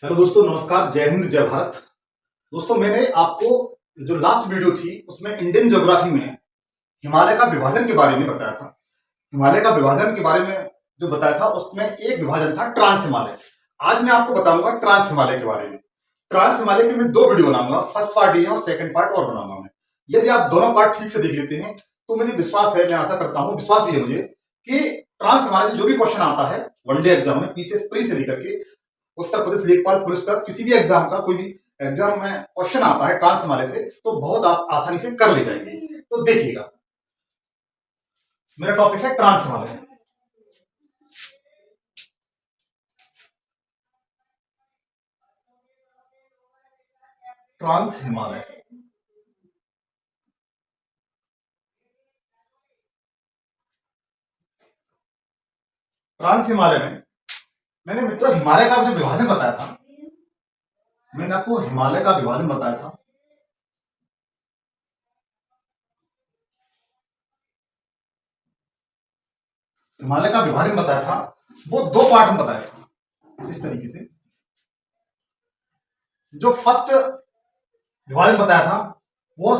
Hello दोस्तों, नमस्कार, जय हिंद, जय भारत। दोस्तों, मैंने आपको जो लास्ट वीडियो थी उसमें इंडियन ज्योग्राफी में हिमालय का विभाजन के बारे में बताया था। हिमालय का विभाजन के बारे में जो बताया था उसमें एक विभाजन था ट्रांस हिमालय। आज मैं आपको बताऊंगा ट्रांस हिमालय के बारे में। ट्रांस हिमालय के मैं दो वीडियो बनाऊंगा, फर्स्ट पार्ट ये है और सेकंड पार्ट और बनाऊंगा मैं। यदि आप दोनों पार्ट ठीक से देख लेते हैं तो मुझे विश्वास है, मैं आशा करता हूं, विश्वास भी है मुझे कि ट्रांस हिमालय से जो भी क्वेश्चन आता है वनडे एग्जाम में, पीसीएस प्री से लेकर के उत्तर प्रदेश लेखपाल पुलिस तक, किसी भी एग्जाम का कोई भी एग्जाम में क्वेश्चन आता है ट्रांस हिमालय से तो बहुत आप आसानी से कर ले जाएंगे। तो देखिएगा, मेरा टॉपिक है trans Himalaya. Trans Himalaya trans Himalaya में मैंने मित्रों हिमालय का जो विभाजन बताया था, मैंने आपको हिमालय का विभाजन बताया था। हिमालय का विभाजन बताया था, वो दो पार्ट में बताया था। इस तरीके से जो फर्स्ट विभाजन बताया था वो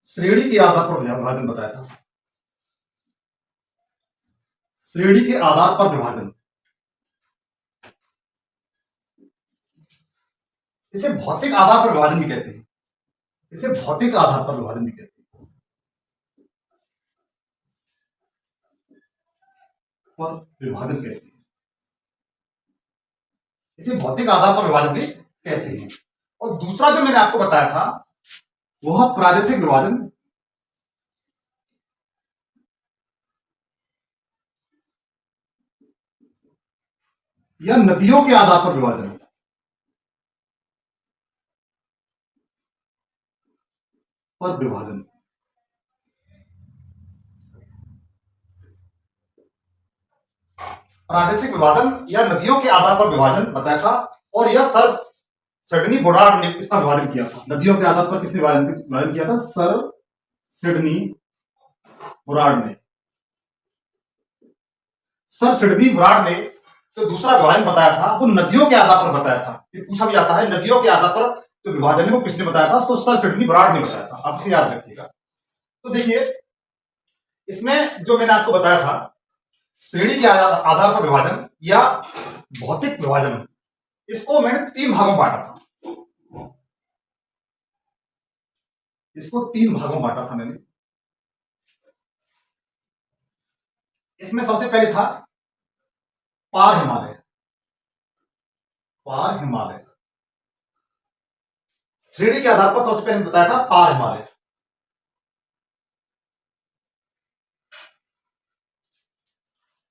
श्रेणी के आधार पर विभाजन बताया था। श्रेणी के आधार पर विभाजन, इसे भौतिक आधार पर विभाजन भी कहते हैं। इसे भौतिक आधार पर विभाजन भी कहते हैं और विभाजन कहते हैं। इसे भौतिक आधार पर विभाजन भी कहते हैं। और दूसरा जो मैंने आपको बताया था वह प्रादेशिक विभाजन या नदियों के आधार पर विभाजन। पर विभाजन, प्रादेशिक विभाजन या नदियों के आधार पर विभाजन बताया था। और यह सर सिडनी बोरार्ड ने इसका विभाजन किया था। नदियों के आधार पर किसने विभाजन किया था? सर सिडनी बोरार्ड ने। सर सिडनी बोरार्ड ने तो दूसरा विभाजन बताया था वो नदियों के आधार पर बताया था। ये पूछा भी जाता है नदियों के आधार पर जो विभाजन है वो किसने बताया था? तो सर सिडनी बोरार्ड ने बताया था। आप इसे याद रखिएगा। तो देखिए, इसमें जो मैंने आपको बताया था श्रेणी के आधार पर विभाजन या भौतिक विभाजन, इसको मैंने तीन भागों में बांटा था। इसको तीन भागों में बांटा था मैंने। इसमें सबसे पहले था पार हिमालय। पार हिमालय श्रेणी के आधार पर सबसे पहले बताया था पार हिमालय।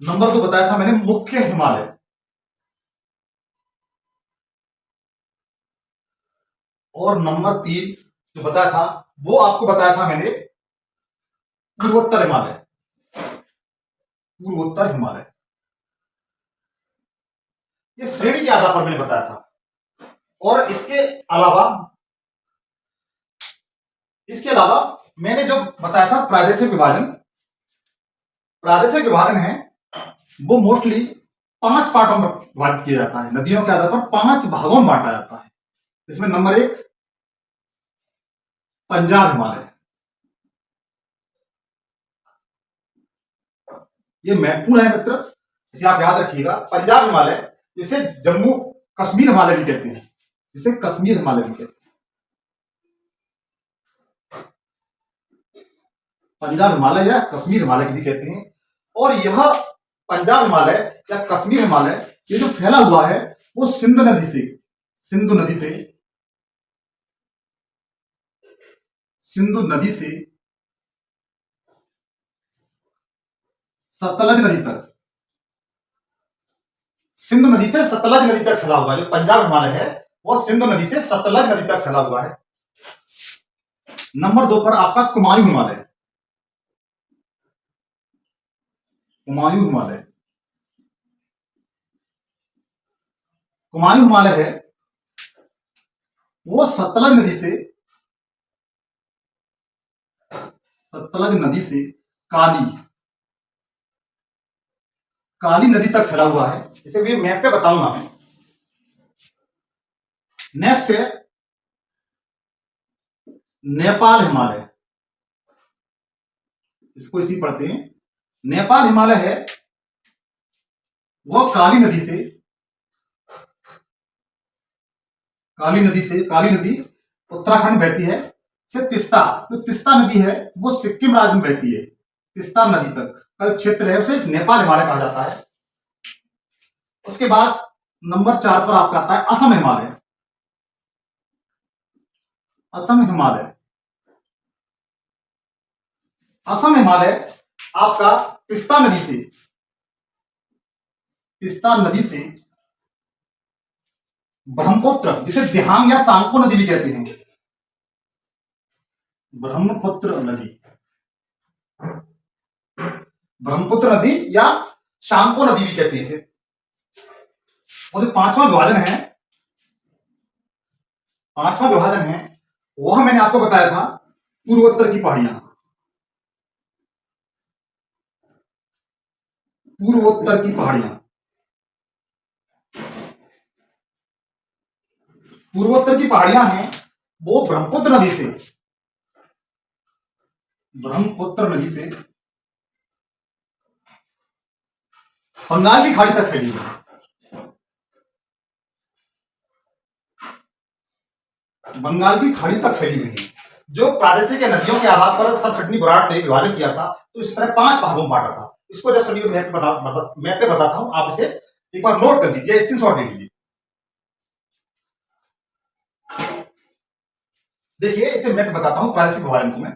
नंबर दो बताया था मैंने मुख्य हिमालय। और नंबर तीन जो बताया था वो आपको बताया था मैंने पूर्वोत्तर हिमालय। पूर्वोत्तर हिमालय ये श्रेणी के आधार पर मैंने बताया था। और इसके अलावा मैंने जो बताया था प्रादेशिक विभाजन। प्रादेशिक विभाजन है वो मोस्टली 5 पार्टों में विभाजित किया जाता है। नदियों के आधार पर 5 भागों में बांटा जाता है। इसमें नंबर 1 पंजाब हिमालय। ये महत्वपूर्ण है मित्र, इसे आप याद रखिएगा। पंजाब हिमालय, जिसे जम्मू कश्मीर हिमालय भी कहते हैं, जिसे कश्मीर हिमालय भी कहते हैं। पंजाब हिमालय या कश्मीर हिमालय भी कहते हैं। और यह पंजाब हिमालय या कश्मीर हिमालय ये जो फैला हुआ है वो सिंधु नदी से सतलज नदी तक, सिंधु नदी से सतलज नदी तक फैला हुआ है। जो पंजाब हिमालय है वो सिंधु नदी से सतलज नदी तक फैला हुआ है। नंबर 2 पर आपका कुमायूं हिमालय। कुमायूं हिमालय कुमायूं हिमालय है वो सतलज नदी से काली नदी तक फैला हुआ है। इसे भी मैप पे बताऊंगा मैं। नेक्स्ट है नेपाल हिमालय, इसको इसी पढ़ते हैं। नेपाल हिमालय है वह काली नदी से, काली नदी उत्तराखंड बहती है से तिस्ता, जो तिस्ता नदी है वो सिक्किम राज्य में बहती है। तिस्ता नदी तक का क्षेत्र है उसे नेपाल हिमालय कहा जाता है। उसके बाद नंबर 4 पर आपका आता है असम हिमालय। असम हिमालय, असम हिमालय आपका तिस्ता नदी से ब्रह्मपुत्र, जिसे दिहांग या सांगपो नदी भी कहते हैं, ब्रह्मपुत्र नदी या शांको नदी भी कहते हैं इसे। और जो पांचवा विभाजन है वह मैंने आपको बताया था पूर्वोत्तर की पहाड़ियां, पूर्वोत्तर की पहाड़ियां हैं वो ब्रह्मपुत्र नदी से बंगाल की खाड़ी तक फैली है। बंगाल की खाड़ी तक फैली हुई है। जो प्रादेशिक नदियों के आधार पर सर सिडनी बराड़ ने विभाजन किया था, तो इस तरह 5 भागों में बांटा था। इसको जस्ट अभी मैप पे बताता हूं, आप इसे एक बार नोट कर लीजिए, स्क्रीनशॉट ले लीजिए। देखिए इसे मैप बताता हूं प्रादेशिक विभाजन को मैं,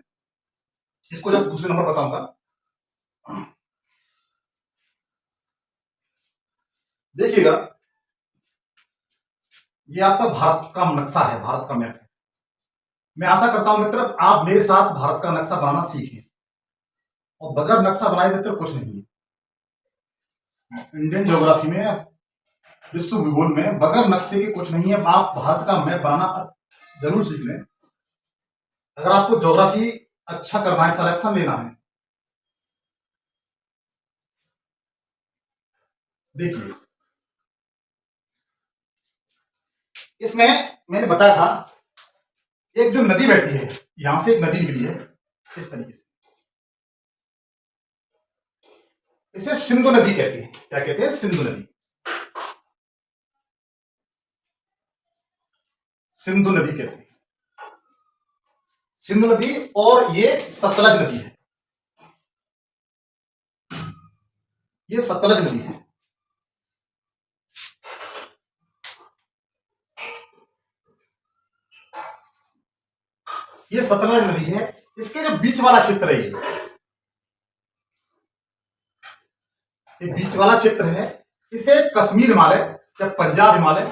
इसको जस्ट दूसरे नंबर बताऊंगा। देखिएगा ये आपका भारत का नक्शा है, भारत का मैप है। मैं आशा करता हूं मित्र आप मेरे साथ भारत का नक्शा बनाना सीखें, और बगैर नक्शा बनाए मित्र कुछ नहीं है। इंडियन ज्योग्राफी में, विश्व भूगोल में बगैर नक्शे के कुछ नहीं है। आप भारत का मैप बनाना जरूर सीख लें अगर आपको ज्योग्राफी अच्छा करना है, सिलेक्शन लेना है। देखिए इसमें मैंने बताया था एक जो नदी बहती है, यहां से एक नदी निकली है इस तरीके से, इसे सिंधु नदी कहते हैं। क्या कहते हैं? सिंधु नदी। सिंधु नदी कहते हैं, सिंधु नदी। और ये सतलज नदी है, ये सतलज नदी है। ये सतलज नदी है। इसके जो बीच वाला क्षेत्र है, ये बीच वाला क्षेत्र है, इसे कश्मीर हिमालय या पंजाब हिमालय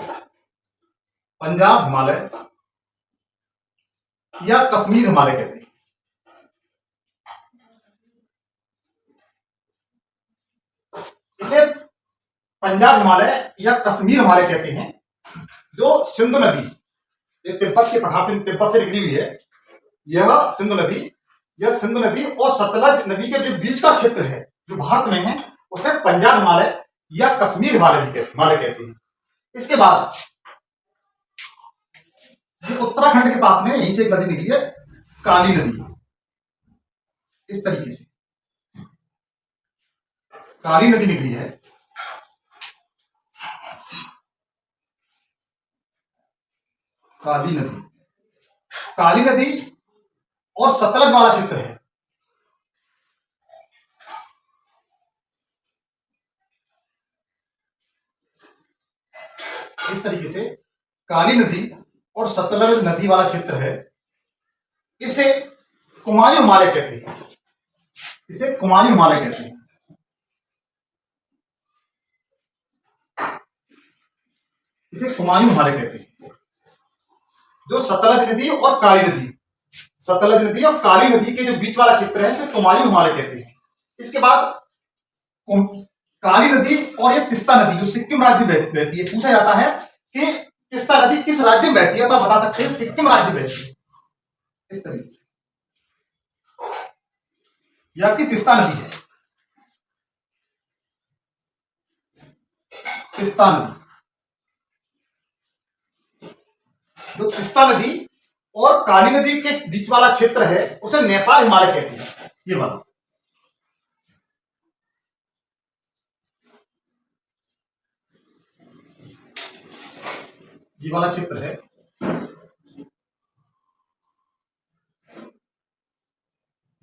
या कश्मीर हिमालय कहते हैं। इसे पंजाब हिमालय या कश्मीर हिमालय कहते हैं। जो सिंधु नदी, ये तिब्बत के पठार से, तिब्बत से निकली हुई है, यह सिंधु नदी और सतलज नदी के जो बीच का क्षेत्र है जो भारत में है, उसे पंजाब हिमालय या कश्मीर हिमालय कहते हैं। इसके बाद उत्तराखंड के पास में यहीं से एक नदी निकली है, काली नदी। इस तरीके से काली नदी निकली है। काली नदी और सतलज वाला क्षेत्र है। इस तरीके से काली नदी और सतलज नदी वाला क्षेत्र है, इसे कुमायूं हिमालय कहते हैं। इसे कुमायूं हिमालय कहते हैं। इसे कुमायूं हिमालय कहते हैं। जो सतलज नदी और काली नदी के जो बीच वाला क्षेत्र है, इसे कुमायूं हिमालय कहते हैं। इसके बाद काली नदी और ये तिस्ता नदी जो सिक्किम राज्य में बहती है, पूछा जाता है कि तिस्ता नदी किस राज्य में बहती है, तो आप बता सकते हैं सिक्किम राज्य में बहती है। इस तरीके से यह आपकी तिस्ता नदी है। तिस्ता नदी जो तीस्ता नदी और काली नदी के बीच वाला क्षेत्र है उसे नेपाल हिमालय कहते हैं। ये वाला क्षेत्र है,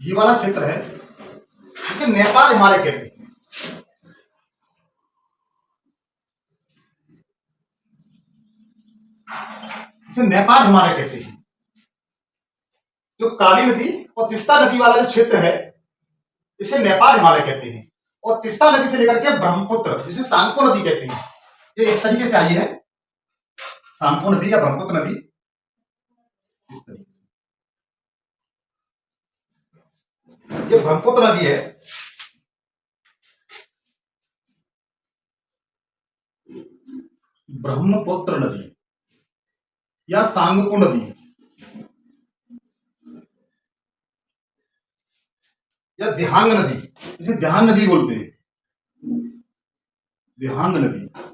ये वाला क्षेत्र है इसे नेपाल हिमालय कहते हैं। इसे नेपाल हिमालय कहते हैं। जो काली नदी और तीस्ता नदी वाला जो क्षेत्र है इसे नेपाल हिमालय कहते हैं। और तीस्ता नदी से लेकर के ब्रह्मपुत्र जिसे सांगपो नदी कहते हैं, ये इस तरीके से आई है, सांगपो नदी या ब्रह्मपुत्र नदी इस तरीके से। ये ब्रह्मपुत्र नदी है, ब्रह्मपुत्र नदी या सांगपो नदी या दिहांग नदी, इसे दिहांग नदी बोलते हैं, दिहांग नदी।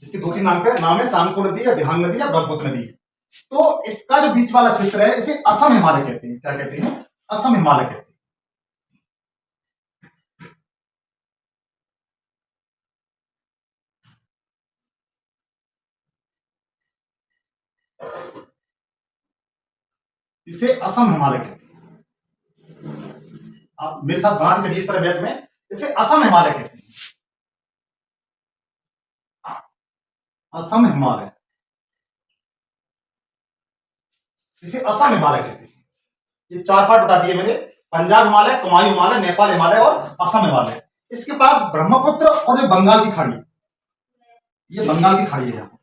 इसके दो तीन नाम है, सांगपो नदी या दिहांग नदी या ब्रह्मपुत्र नदी। तो इसका जो बीच वाला क्षेत्र है इसे असम हिमालय कहते हैं। क्या कहते हैं? असम हिमालय कहते हैं। इसे असम हिमालय कहते हैं। आप मेरे साथ बनाते चलिए इस तरह मैथ में, इसे असम हिमालय कहते हैं। असम हिमालय, इसे असम हिमालय कहते हैं। ये चार पार्ट बता दिए मैंने, पंजाब हिमालय, कुमायूं हिमालय, नेपाल हिमालय और असम हिमालय। इसके बाद ब्रह्मपुत्र और जो बंगाल की खाड़ी, ये बंगाल की खाड़ी है, यहाँ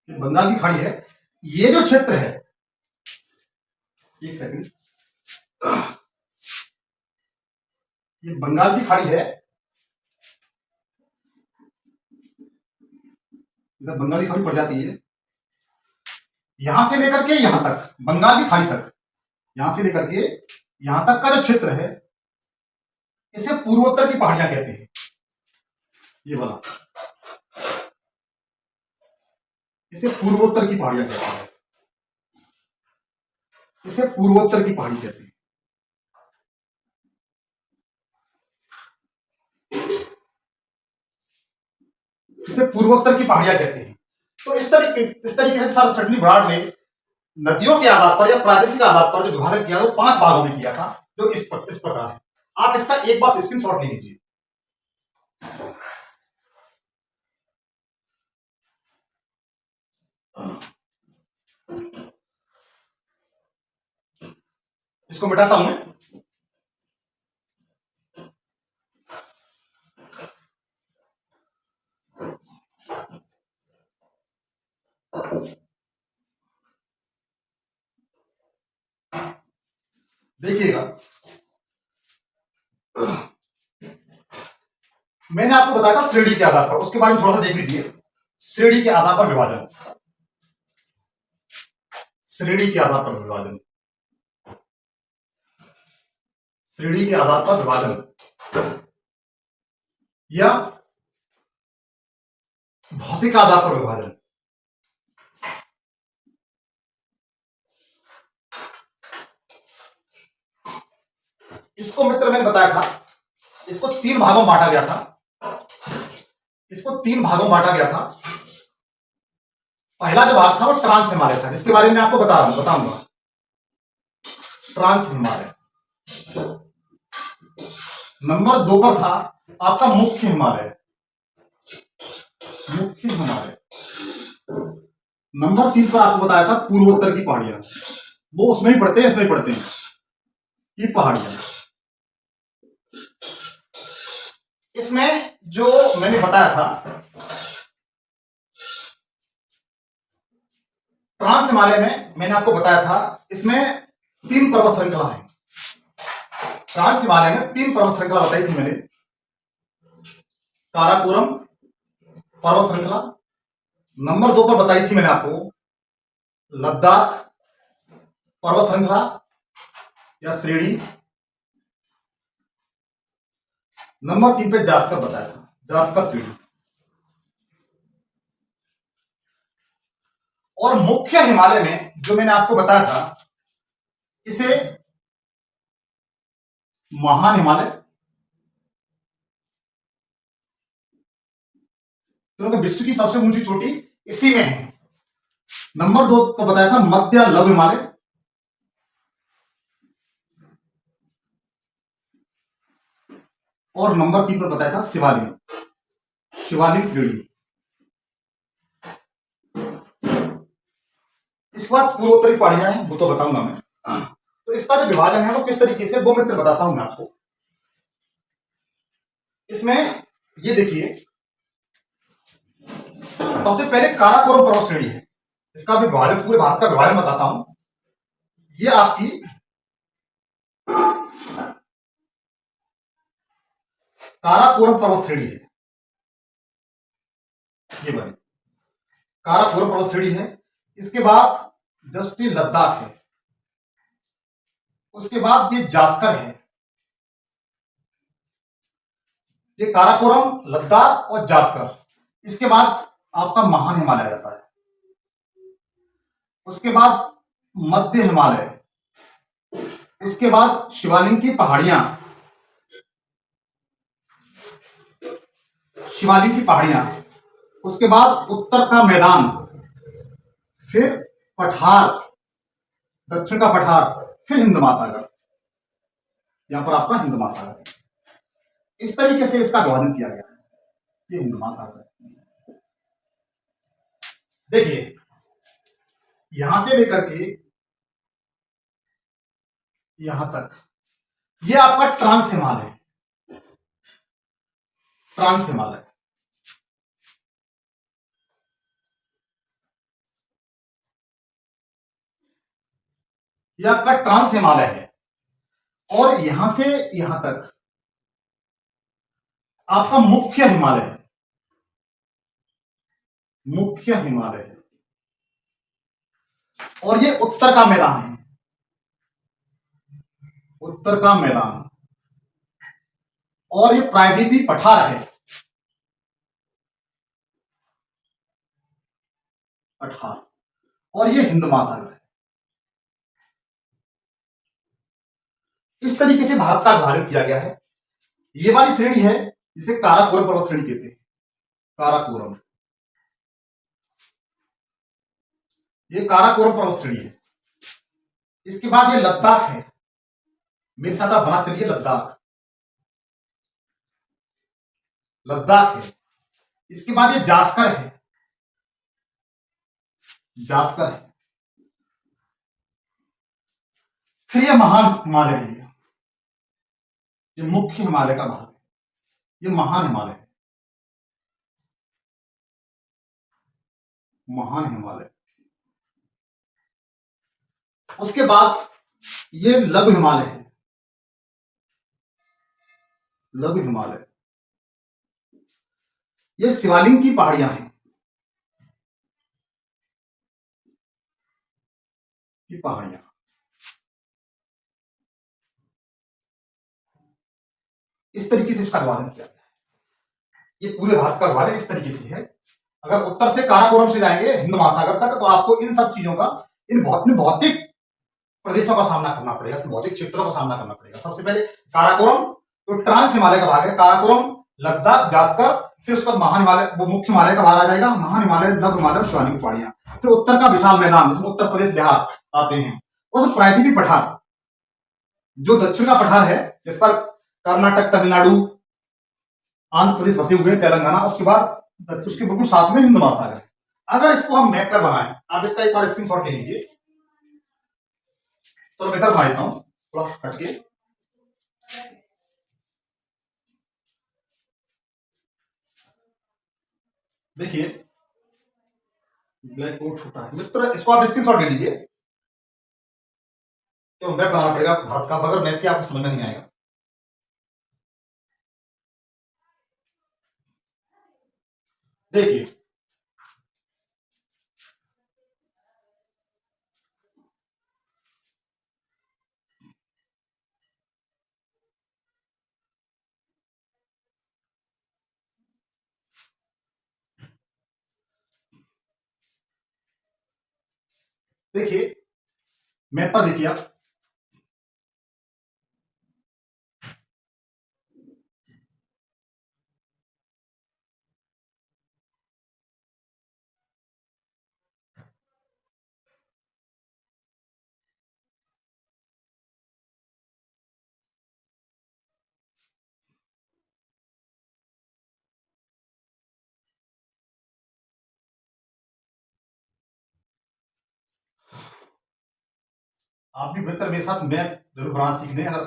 ये बंगाल की खाड़ी है। ये जो क्षेत्र है, एक सेकंड, ये बंगाल की खाड़ी है, इधर बंगाल की खाड़ी पड़ जाती है। यहां से लेकर के यहां तक, बंगाल की खाड़ी तक, यहां से लेकर के यहां तक का जो क्षेत्र है इसे पूर्वोत्तर की पहाड़ियां कहते हैं। ये वाला, इसे पूर्वोत्तर की पहाड़ियां कहते हैं। इसे पूर्वोत्तर की पहाड़ी कहते हैं। इसे पूर्वोत्तर की पहाड़ियां कहते हैं। तो इस तरीके से सर सडनी ब्राड ने नदियों के आधार पर या प्रादेशिक आधार पर जो विभाजन किया वो 5 भागों में किया था, जो इस प्रकार है। आप इसका एक बार स्क्रीनशॉट ले लीजिए। इसको मिटाता हूं मैं। देखिएगा, मैंने आपको बताया था श्रेणी के आधार पर, उसके बारे में थोड़ा सा देख लीजिए। श्रेणी के आधार पर विभाजन, श्रेणी के आधार पर विभाजन, श्रेणी के आधार पर विभाजन या भौतिक आधार पर विभाजन। इसको मित्र मैंने बताया था, इसको 3 भागों में बांटा गया था। इसको 3 भागों में बांटा गया था। पहला जो भाग था वो ट्रांस हिमालय था, जिसके बारे में आपको बताऊंगा। ट्रांस हिमालय। नंबर 2 पर था आपका मुख्य हिमालय, मुख्य हिमालय। नंबर 3 पर आपको बताया था पूर्वोत्तर की पहाड़ियां, वो उसमें ही पढ़ते हैं, इसमें ही पढ़ते हैं, ये पहाड़ियां। इसमें जो मैंने बताया था ट्रांस हिमालय में, मैंने आपको बताया था इसमें 3 पर्वत श्रृंखला है। ट्रांस हिमालय में 3 पर्वत श्रृंखला बताई थी मैंने। काराकोरम पर्वत श्रृंखला, नंबर 2 पर बताई थी मैंने आपको लद्दाख पर्वत श्रृंखला या श्रेणी, नंबर 3 पे जास्कर बताया था, जास्कर श्रेणी। और मुख्य हिमालय में जो मैंने आपको बताया था, इसे महान हिमालय, क्योंकि विश्व की सबसे ऊंची चोटी इसी में है। नंबर 2 तो बताया था मध्य या लघु हिमालय, और नंबर 3 पर बताया था शिवालिक, शिवालिक श्रेणी। इसके बाद पूर्वोत्तरी पहाड़ियां हैं, वो तो बताऊंगा मैं। तो इसका जो विभाजन है वो किस तरीके से, वो मैं बताता हूं मैं आपको। इसमें ये देखिए, सबसे पहले काराकोरम पर्वत श्रेणी है। इसका भी विभाजन, पूरे भारत का विभाजन बताता हूं। ये आपकी काराकोरम पर्वत श्रेणी है, ये वाली काराकोरम पर्वत श्रेणी है। इसके बाद जस्ट ये लद्दाख है, उसके बाद ये जास्कर है। ये काराकोरम, लद्दाख और जास्कर। इसके बाद आपका महान हिमालय आ जाता है। उसके बाद मध्य हिमालय, उसके बाद शिवालिक की पहाड़ियां, शिवालिक की पहाड़ियां, उसके बाद उत्तर का मैदान, फिर पठार, दक्षिण का पठार, फिर हिंद महासागर। यहां पर आपका हिंद महासागर है। इस तरीके से इसका विभाजन किया गया है। ये हिंद महासागर है। देखिए, यहां से लेकर के यहां तक ये आपका ट्रांस हिमालय, ट्रांस हिमालय। ये आपका ट्रांस हिमालय है। और यहां से यहां तक आपका मुख्य हिमालय है, मुख्य हिमालय है। और ये उत्तर का मैदान है, उत्तर का मैदान। और ये प्रायद्वीपीय पठार है, पठार। और ये हिंद महासागर है। इस तरीके से भारत का विभाजन किया गया है। ये वाली श्रेणी है जिसे काराकोरम पर्वत श्रेणी कहते हैं, काराकोरम। ये काराकोरम पर्वत श्रेणी है। इसके बाद ये लद्दाख है, मेरे साथ आप बना चलिए, लद्दाख, लद्दाख है। इसके बाद ये जास्कर है, जास्कर है। फिर ये महान हिमालय है, ये मुख्य हिमालय का भाग है, ये महान हिमालय है, महान हिमालय। उसके बाद ये लघु हिमालय है, लघु हिमालय। ये शिवालिक की पहाड़ियां हैं, ये पहाड़ियां। इस तरीके से इसका विभाजन किया गया है। ये पूरे भारत का विभाजन इस तरीके से है। अगर उत्तर से काराकोरम से जाएंगे हिंद महासागर तक, तो आपको इन सब चीजों का, इन भौतिक प्रदेशों का सामना करना पड़ेगा, भौतिक क्षेत्रों का सामना करना पड़ेगा। सबसे पहले काराकोरम, तो ट्रांस हिमालय का भाग है, काराकोरम, लद्दाख, जास्कर। फिर उसके बाद महान हिमालय, वो मुख्य हिमालय का भाग आ जाएगा, महान हिमालय, लघु हिमालय और शिवालिक की पहाड़ियां। फिर उत्तर का विशाल मैदान, जिसमें उत्तर प्रदेश, बिहार आते हैं। उस प्रायद्वीपीय पठार, जो दक्षिण का पठार है, जिस पर कर्नाटक, तमिलनाडु, आंध्र प्रदेश बसे हुए, तेलंगाना। उसके बाद उसके बिल्कुल साथ में हिंद महासागर है। अगर इसको हम मैप पर बनाएं, आप इसका एक बार स्क्रीनशॉट ले लीजिए, तो बेहतर बना देता हूं, थोड़ा हटके। देखिए, ब्लैक बोर्ड छोटा है मित्र, इसको आप स्क्रीनशॉट ले लीजिए। तो मैप बनाना पड़ेगा भारत का, बगैर मैप के आपको समझ में नहीं आएगा। देखिए, देखिए मैप पर देखिए आप, आप भी मित्र मेरे साथ मैप जरूर बनाना सीखने, अगर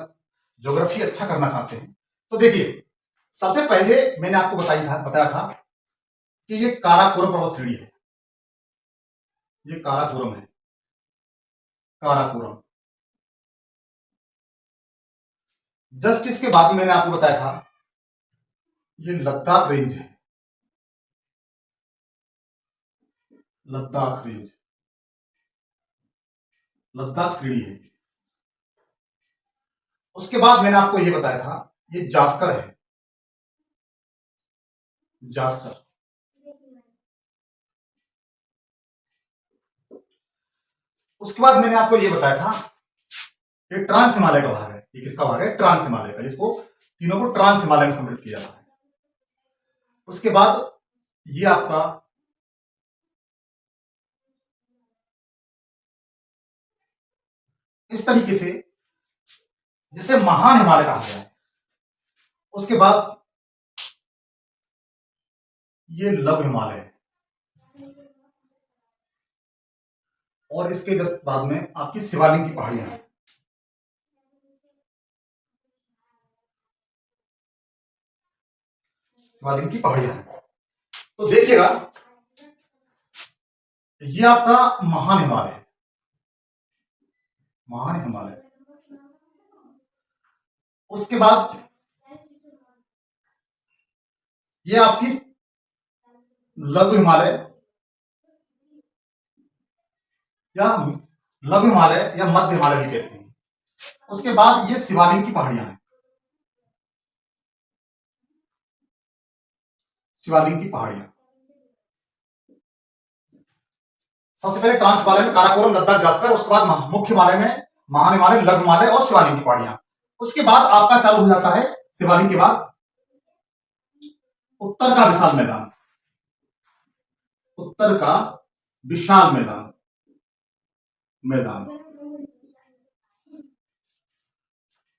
ज्योग्राफी अच्छा करना चाहते हैं तो। देखिए सबसे पहले मैंने आपको बताया था कि ये काराकोरम पर्वत श्रेणी है, ये काराकोरम है, काराकोरम। जस्ट इसके बाद मैंने आपको बताया था ये लद्दाख रेंज है, लद्दाख रेंज, लद्दाख श्रेणी है। उसके बाद मैंने आपको ये बताया था ये जास्कर है, जास्कर। उसके बाद मैंने आपको ये बताया था ये ट्रांस हिमालय का भाग है। ये किसका भाग है? ट्रांस हिमालय का, जिसको तीनों को ट्रांस हिमालय में सम्मिलित किया जाता है। उसके बाद ये आपका इस तरीके से जिसे महान हिमालय कहा गया है। उसके बाद ये लघु हिमालय है, और इसके जस्ट बाद में आपकी शिवालिक की पहाड़ियां हैं। शिवालिक की पहाड़ियां हैं। तो देखिएगा ये आपका महान हिमालय है, महान हिमालय। उसके बाद ये आपकी लघु हिमालय या लघु हिमालय या मध्य हिमालय भी कहते हैं। उसके बाद ये शिवालिक की पहाड़ियां हैं, शिवालिक की पहाड़ियां। सबसे पहले ट्रांस हिमालय में काराकोरम, लद्दाख, जास्कर। उसके बाद मुख्य हिमालय में महान हिमालय, लघु हिमालय और शिवालिक की पहाड़ियां। उसके बाद आपका चालू हो जाता है शिवालिक के बाद उत्तर का विशाल मैदान, उत्तर का विशाल मैदान,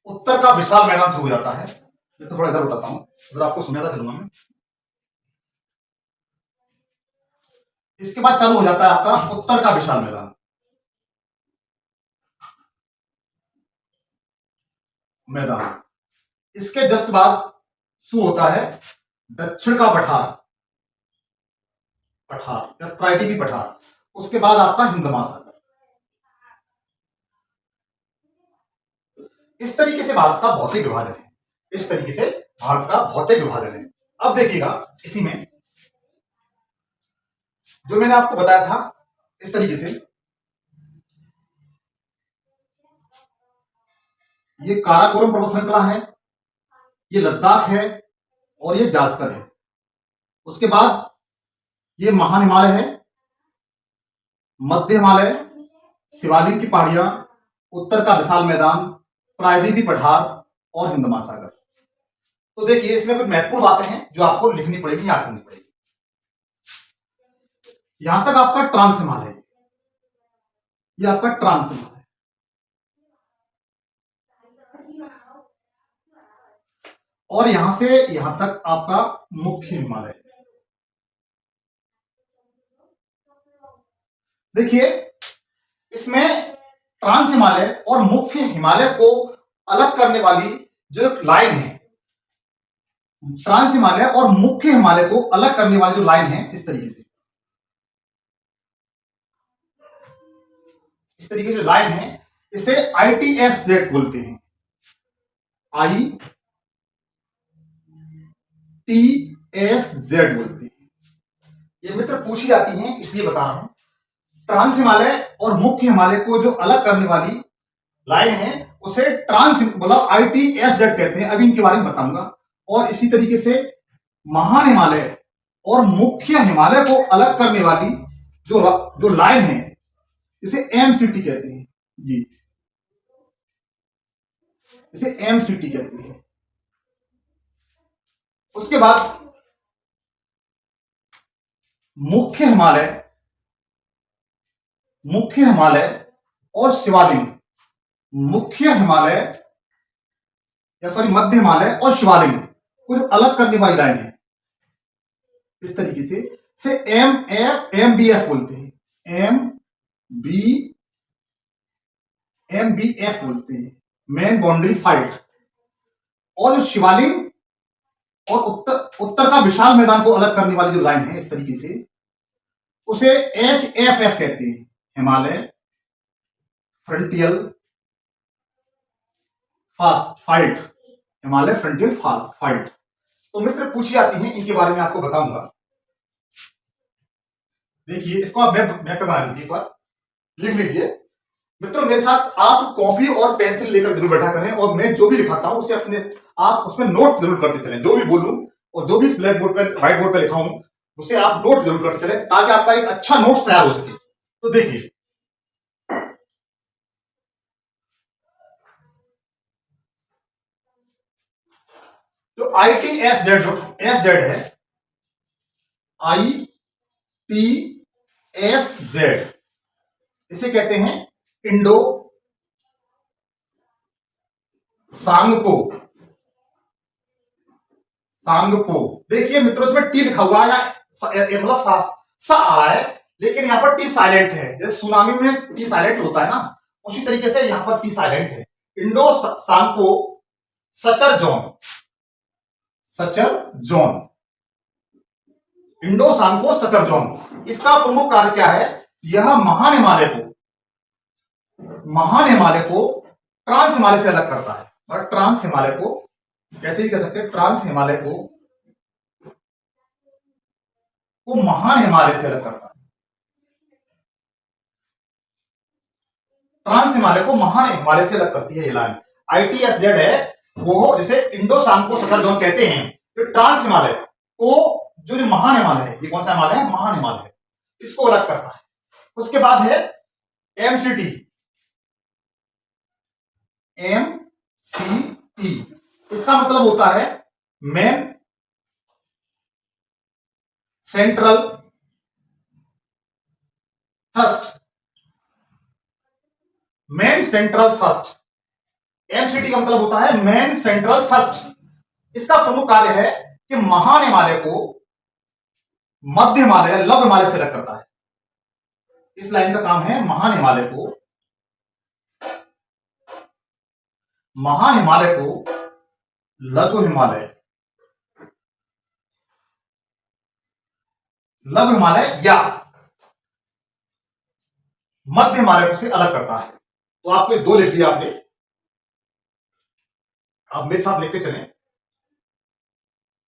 उत्तर का विशाल मैदान शुरू हो जाता है। ये तो थोड़ा इधर बताता हूं, अगर आपको समझाता चलूंगा मैं। इसके बाद चालू हो जाता है आपका उत्तर का विशाल मैदान, इसके जस्ट बाद शुरू होता है दक्षिण का पठार, या प्रायद्वीपीय पठार। उसके बाद आपका हिंद महासागर। इस तरीके से भारत का भौतिक विभाजन है, इस तरीके से भारत का भौतिक विभाजन है। अब देखिएगा इसी में जो मैंने आपको बताया था इस तरीके से, ये काराकोरम पर्वत श्रृंखला है, ये लद्दाख है और ये जास्कर है। उसके बाद ये महान हिमालय है, मध्य हिमालय, शिवालिक की पहाड़ियां, उत्तर का विशाल मैदान, प्रायद्वीपीय पठार और हिंद महासागर। तो देखिए इसमें कुछ महत्वपूर्ण बातें हैं जो आपको लिखनी पड़ेगी, याद करनी पड़ेगी। यहां तक आपका ट्रांस हिमालय, ये आपका ट्रांस हिमालय, और यहां से यहां तक आपका मुख्य हिमालय। देखिए इसमें ट्रांस हिमालय और मुख्य हिमालय को अलग करने वाली जो एक लाइन है, ट्रांस हिमालय और मुख्य हिमालय को अलग करने वाली जो लाइन है, इस तरीके से, इस तरीके से लाइन है, इसे ITSZ बोलते हैं, ITSZ बोलते हैं। ये मित्र पूछी जाती हैं इसलिए बता रहा हूं। ट्रांस हिमालय और मुख्य हिमालय को जो अलग करने वाली लाइन है उसे ट्रांस मतलब ITSZ कहते हैं, अभी इनके बारे में बताऊंगा। और इसी तरीके से महान हिमालय और मुख्य हिमालय को अलग करने वाली जो लाइन है इसे एम सिटी कहते हैं जी, इसे एम सिटी कहते हैं। उसके बाद मुख्य हिमालय, मुख्य हिमालय और शिवालिक, मुख्य हिमालय या सॉरी मध्य हिमालय और शिवालिक को जो अलग करने वाली लाइन है, इस तरीके से एम बी एफ बोलते हैं, एम बी एफ बोलते हैं, मेन बाउंड्री फाल्ट। और जो शिवालिक और उत्तर का विशाल मैदान को अलग करने वाली जो लाइन है इस तरीके से, उसे एच एफ एफ कहते हैं, हिमालय फ्रंटियल फाल्ट, हिमालय फ्रंटियल फाल्ट। तो मित्र पूछी आती हैं, इनके बारे में आपको बताऊंगा। देखिए इसको आप मैप पे बना लीजिए, एक बार लिख लीजिए। मित्रों मेरे साथ आप कॉपी और पेंसिल लेकर जरूर बैठा करें, और मैं जो भी लिखाता हूं उसे अपने आप उसमें नोट जरूर करते चलें। जो भी बोलूं और जो भी ब्लैक बोर्ड पे व्हाइट बोर्ड पे लिखा हूं उसे आप नोट जरूर करते चलें, ताकि आपका एक अच्छा नोट्स तैयार हो सके। तो देखिए तो आई टी एस जेड, जो एस जेड है, आई टी एस जेड, इसे कहते हैं इंडो सांगपो, सांगपो। देखिए मित्रों इसमें टी लिखा हुआ है, मतलब सा आ रहा है, लेकिन यहां पर टी साइलेंट है। जैसे सुनामी में टी साइलेंट होता है ना, उसी तरीके से यहां पर टी साइलेंट है। Indo Tsangpo suture zone, suture zone, Indo Tsangpo suture zone. इसका प्रमुख कार्य क्या है? यह महान हिमालय को ट्रांस हिमालय से अलग करता है। और ट्रांस हिमालय को कैसे भी कह सकते हैं, ट्रांस हिमालय को महान हिमालय से अलग करता है। ट्रांस हिमालय को महान हिमालय से अलग करती है ये लाइन। आईटीएसजेड है वो, जिसे इंडो सांगपो सचर जोन कहते हैं, जो ट्रांस हिमालय को, जो महान हिमालय है, ये कौन सा हिमालय है? महान हिमालय है, इसको अलग करता है। उसके बाद है एमसीटी, एमसीटी, इसका मतलब होता है main central thrust, main central thrust. MCT का मतलब होता है मेन सेंट्रल थ्रस्ट। इसका प्रमुख कार्य है कि महान हिमालय को मध्य हिमालय, लघु हिमालय से अलग करता है। इस लाइन का काम है महान हिमालय को, लघु हिमालय, लघु हिमालय या मध्य हिमालय से अलग करता है। तो आपको दो लिख लिया आपने, आप मेरे साथ लिखते चलें।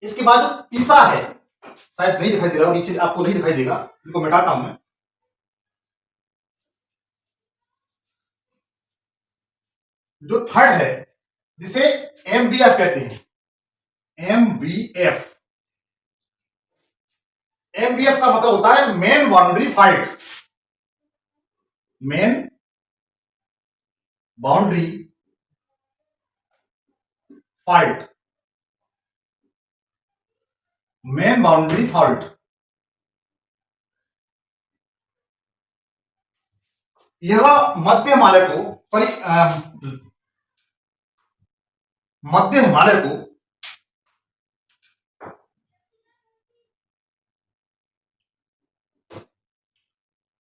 इसके बाद जो तीसरा है, शायद नहीं दिखाई दे रहा, नीचे आपको नहीं दिखाई देगा, इनको मिटाता हूं मैं। जो थर्ड है, जिसे एमबीएफ कहते हैं, एमबीएफ, एमबीएफ का मतलब होता है main boundary fault, main boundary fault, main boundary fault. यह मध्य हिमालय को, मध्य हिमालय को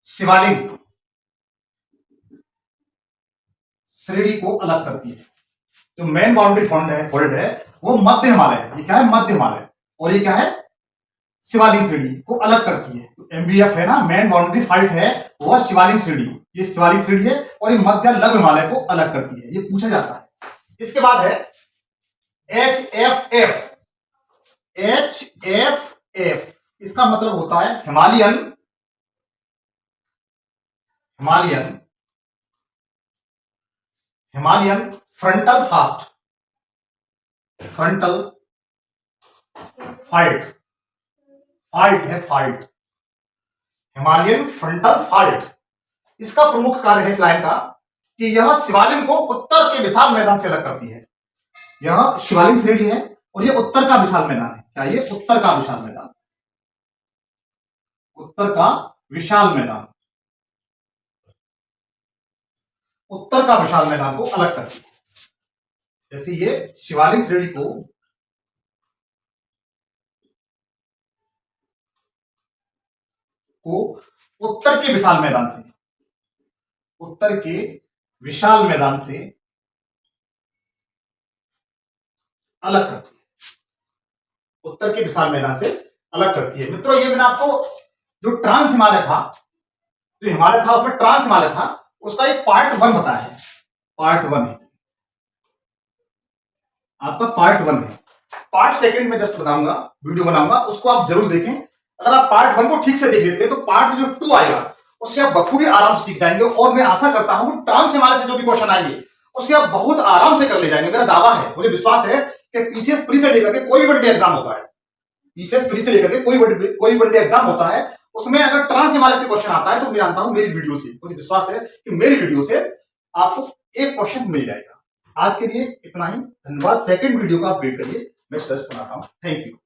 शिवालिक श्रेणी को अलग करती है। जो मेन बाउंड्री फोल्ड है वो मध्य हिमालय है, ये क्या है? मध्य हिमालय। और ये क्या है? शिवालिक श्रेणी को अलग करती है। तो एमबीएफ है ना, मेन बाउंड्री फाल्ट है, वह शिवालिक श्रेणी, ये शिवालिक श्रेणी है, और ये मध्य लघु हिमालय को अलग करती है, ये पूछा जाता है। इसके बाद है H F F, H F F, इसका मतलब होता है Himalayan, Himalayan, Himalayan frontal fast, frontal fault, fault है फाल्ट, हिमालयन फ्रंटल फाल्ट। इसका प्रमुख कार्य है इस लाइन का कि यह शिवालिक को उत्तर के विशाल मैदान से अलग करती है। यह शिवालिक श्रेणी है और ये उत्तर का विशाल मैदान है। क्या ये उत्तर का विशाल मैदान, उत्तर का विशाल मैदान, उत्तर का विशाल मैदान को अलग करती है। जैसे ये शिवालिक श्रेणी को उत्तर के विशाल मैदान से, उत्तर के विशाल मैदान से अलग करती है, उत्तर के विशाल मैदान से अलग करती है। मित्रों ये मैंने आपको जो ट्रांस हिमालय था, जो हिमालय था उसमें ट्रांस हिमालय था, उसका एक पार्ट 1 बताया है। पार्ट 1 है आपका, पार्ट 1 है। पार्ट 2 में जस्ट बताऊंगा, वीडियो बनाऊंगा, उसको आप जरूर देखें। अगर आप पार्ट 1 को ठीक से देख लेते हैं तो पार्ट जो 2 आएगा उससे आप बखूबी आराम से सीख जाएंगे। और मैं आशा करता हूं ट्रांस हिमालय से जो भी क्वेश्चन आएंगे उससे आप बहुत आराम से कर ले जाएंगे। मेरा दावा है, मुझे विश्वास है कि पीसीएस प्री से लेकर के कोई वनडे एग्जाम होता है, पीसीएस प्री से लेकर के कोई वनडे एग्जाम होता है, उसमें अगर ट्रांस हिमालय से क्वेश्चन आता है तो मैं जानता हूं मेरी वीडियो से, मुझे विश्वास है कि मेरी वीडियो से आपको एक क्वेश्चन मिल जाएगा। आज के लिए इतना ही, धन्यवाद। सेकंड वीडियो का आप वेट करिए, मैं स्ट्रेस बनाता हूं। Thank you.